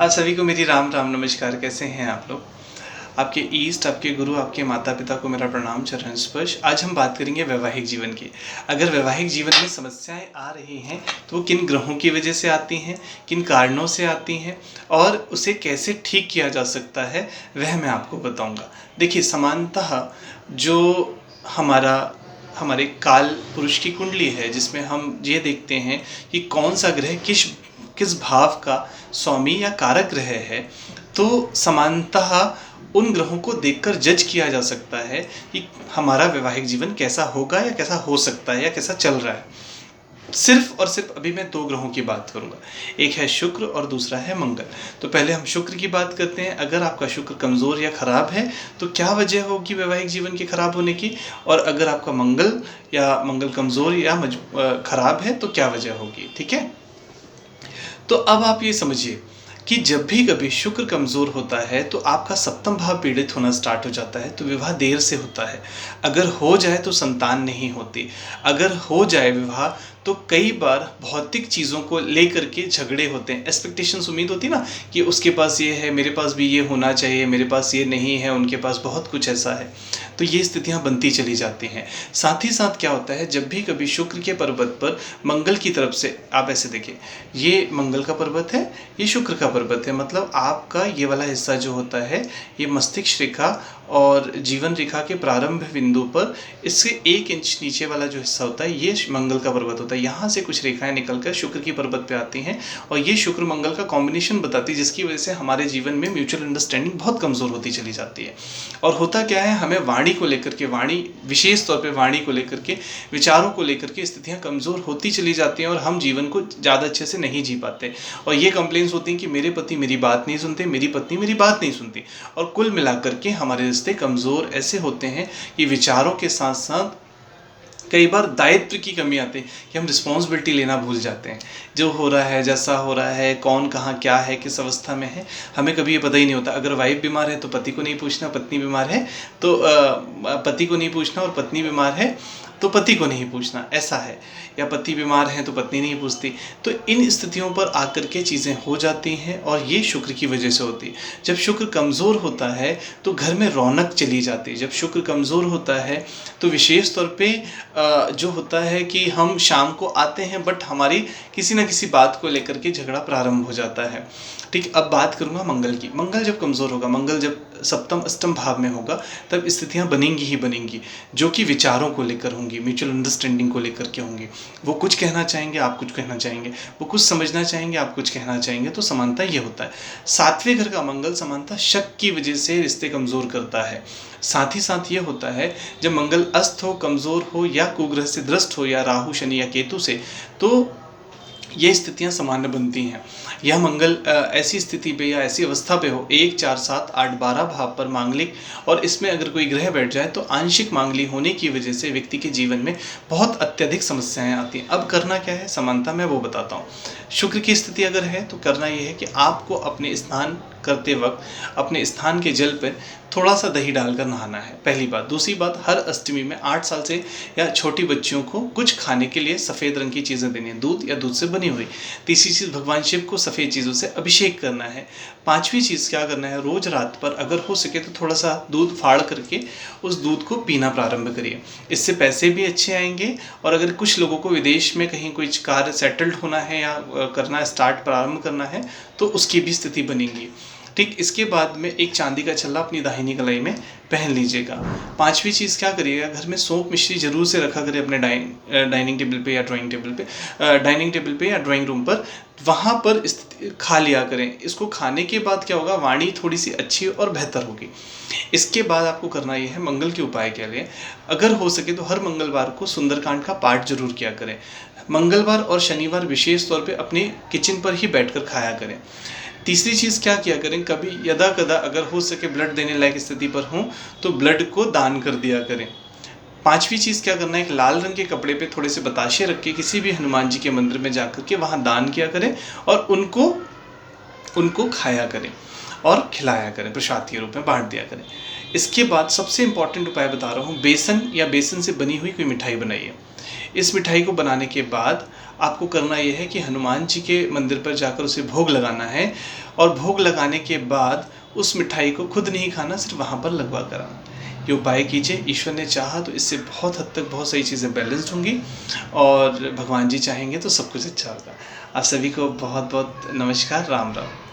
आप सभी को मेरी राम राम नमस्कार। कैसे हैं आप लोग? आपके ईष्ट, आपके गुरु, आपके माता पिता को मेरा प्रणाम चरण स्पर्श। आज हम बात करेंगे वैवाहिक जीवन की। अगर वैवाहिक जीवन में समस्याएं आ रही हैं तो वो किन ग्रहों की वजह से आती हैं, किन कारणों से आती हैं और उसे कैसे ठीक किया जा सकता है, वह मैं आपको बताऊंगा। देखिए, सामान्यतः जो हमारा हमारे काल पुरुष की कुंडली है, जिसमें हम ये देखते हैं कि कौन सा ग्रह किस किस भाव का स्वामी या कारक ग्रह है, तो समानतः उन ग्रहों को देखकर जज किया जा सकता है कि हमारा वैवाहिक जीवन कैसा होगा या कैसा हो सकता है या कैसा चल रहा है। सिर्फ और सिर्फ अभी मैं दो ग्रहों की बात करूंगा, एक है शुक्र और दूसरा है मंगल। तो पहले हम शुक्र की बात करते हैं। अगर आपका शुक्र कमज़ोर या ख़राब है तो क्या वजह होगी वैवाहिक जीवन के ख़राब होने की, और अगर आपका मंगल कमज़ोर या ख़राब है तो क्या वजह होगी। ठीक है, तो अब आप ये समझिए कि जब भी कभी शुक्र कमज़ोर होता है तो आपका सप्तम भाव पीड़ित होना स्टार्ट हो जाता है, तो विवाह देर से होता है। अगर हो जाए तो संतान नहीं होती। अगर हो जाए विवाह तो कई बार भौतिक चीज़ों को लेकर के झगड़े होते हैं। एक्सपेक्टेशंस, उम्मीद होती है ना कि उसके पास ये है, मेरे पास भी ये होना चाहिए, मेरे पास ये नहीं है, उनके पास बहुत कुछ ऐसा है। तो ये स्थितियाँ बनती चली जाती हैं। साथ ही साथ क्या होता है, जब भी कभी शुक्र के पर्वत पर मंगल की तरफ से, आप ऐसे देखिए, ये मंगल का पर्वत है, ये शुक्र का पर्वत है, मतलब आपका ये वाला हिस्सा जो होता है, ये मस्तिष्क रेखा और जीवन रेखा के प्रारंभ बिंदु पर इससे 1 इंच नीचे वाला जो हिस्सा होता है, ये मंगल का पर्वत होता है। यहाँ से कुछ रेखाएं निकलकर शुक्र की पर्वत पे आती हैं और ये शुक्र मंगल का कॉम्बिनेशन बताती है, जिसकी वजह से हमारे जीवन में म्यूचुअल अंडरस्टैंडिंग बहुत कमज़ोर होती चली जाती है। और होता क्या है, हमें वाणी को लेकर के, विशेष तौर पर वाणी को लेकर के, विचारों को लेकर के स्थितियाँ कमज़ोर होती चली जाती हैं और हम जीवन को ज़्यादा अच्छे से नहीं जी पाते। और ये कंप्लेंट्स होती हैं कि मेरे पति मेरी बात नहीं सुनते, मेरी पत्नी मेरी बात नहीं सुनती। और कुल मिलाकर के हमारे रिश्ते कमज़ोर ऐसे होते हैं कि विचारों के साथ साथ कई बार दायित्व की कमी आती है कि हम रिस्पॉन्सिबिलिटी लेना भूल जाते हैं। जो हो रहा है, जैसा हो रहा है, कौन कहाँ क्या है, किस अवस्था में है, हमें कभी ये पता ही नहीं होता। अगर वाइफ बीमार है तो पति को नहीं पूछना, पत्नी बीमार है तो पति को नहीं पूछना, और पत्नी बीमार है तो पति को नहीं पूछना, ऐसा है। या पति बीमार हैं तो पत्नी नहीं पूछती। तो इन स्थितियों पर आकर के चीज़ें हो जाती हैं और ये शुक्र की वजह से होती है। जब शुक्र कमज़ोर होता है तो घर में रौनक चली जाती है। जब शुक्र कमज़ोर होता है तो विशेष तौर पे जो होता है कि हम शाम को आते हैं बट हमारी किसी न किसी बात को लेकर के झगड़ा प्रारंभ हो जाता है। ठीक, अब बात करूँगा मंगल की। मंगल जब कमज़ोर होगा, मंगल जब सप्तम अष्टम भाव में होगा, तब स्थितियाँ बनेंगी ही बनेंगी, जो कि विचारों को लेकर होंगी, म्यूचुअल अंडरस्टैंडिंग को लेकर के होंगी। वो कुछ कहना चाहेंगे, आप कुछ कहना चाहेंगे, वो कुछ समझना चाहेंगे, आप कुछ कहना चाहेंगे। तो समानता ये होता है। सातवें घर का मंगल समानता शक की वजह से रिश्ते कमज़ोर करता है। साथ ही साथ ये होता है, जब मंगल अस्त हो, कमज़ोर हो, या कुग्रह से द्रष्ट हो, या राहु शनि या केतु से, तो ये स्थितियां सामान्य बनती हैं। यह मंगल ऐसी स्थिति पे या ऐसी अवस्था पे हो, 1, 4, 7, 8, 12 भाव पर मांगलिक, और इसमें अगर कोई ग्रह बैठ जाए तो आंशिक मांगली होने की वजह से व्यक्ति के जीवन में बहुत अत्यधिक समस्याएं आती हैं। अब करना क्या है, समानता मैं वो बताता हूँ। शुक्र की स्थिति अगर है तो करना ये है कि आपको अपने स्नान करते वक्त अपने स्थान के जल पर थोड़ा सा दही डालकर नहाना है, पहली बात। दूसरी बात, हर अष्टमी में 8 साल से या छोटी बच्चियों को कुछ खाने के लिए सफ़ेद रंग की चीज़ें देनी है, दूध या दूध से बनी हुई। तीसरी चीज़, भगवान शिव को सफ़ेद चीज़ों से अभिषेक करना है। पांचवी चीज़ क्या करना है, रोज़ रात पर अगर हो सके तो थोड़ा सा दूध फाड़ करके उस दूध को पीना प्रारंभ करिए। इससे पैसे भी अच्छे आएंगे, और अगर कुछ लोगों को विदेश में कहीं कुछ कार्य सेटल्ड होना है या करना स्टार्ट प्रारंभ करना है तो उसकी भी स्थिति बनेगी। ठीक, इसके बाद में एक चांदी का छल्ला अपनी दाहिनी कलाई में पहन लीजिएगा। पांचवी चीज़ क्या करिएगा, घर में सौंफ मिश्री जरूर से रखा करें अपने डाइनिंग टेबल पे या डाइनिंग टेबल पे या ड्राइंग रूम पर। वहाँ पर खा लिया करें। इसको खाने के बाद क्या होगा, वाणी थोड़ी सी अच्छी और बेहतर होगी। इसके बाद आपको करना ये है, मंगल के उपाय के लिए अगर हो सके तो हर मंगलवार को सुंदरकांड का पाठ जरूर किया करें। मंगलवार और शनिवार विशेष तौर पे अपने किचन पर ही बैठकर खाया करें। तीसरी चीज़ क्या किया करें, कभी यदा कदा अगर हो सके ब्लड देने लायक स्थिति पर हों तो ब्लड को दान कर दिया करें। पांचवी चीज़ क्या करना है, एक लाल रंग के कपड़े पे थोड़े से बताशे रख के किसी भी हनुमान जी के मंदिर में जाकर के वहाँ दान किया करें और उनको खाया करें और खिलाया करें, प्रसाद के रूप में बांट दिया करें। इसके बाद सबसे इंपॉर्टेंट उपाय बता रहा हूँ, बेसन या बेसन से बनी हुई कोई मिठाई बनाइए। इस मिठाई को बनाने के बाद आपको करना ये है कि हनुमान जी के मंदिर पर जाकर उसे भोग लगाना है, और भोग लगाने के बाद उस मिठाई को खुद नहीं खाना, सिर्फ वहाँ पर लगवा कर आना। ये उपाय कीजिए, ईश्वर ने चाहा तो इससे बहुत हद तक बहुत सारी चीज़ें बैलेंस्ड होंगी, और भगवान जी चाहेंगे तो सब कुछ अच्छा होगा। आप सभी को बहुत बहुत नमस्कार, राम राम।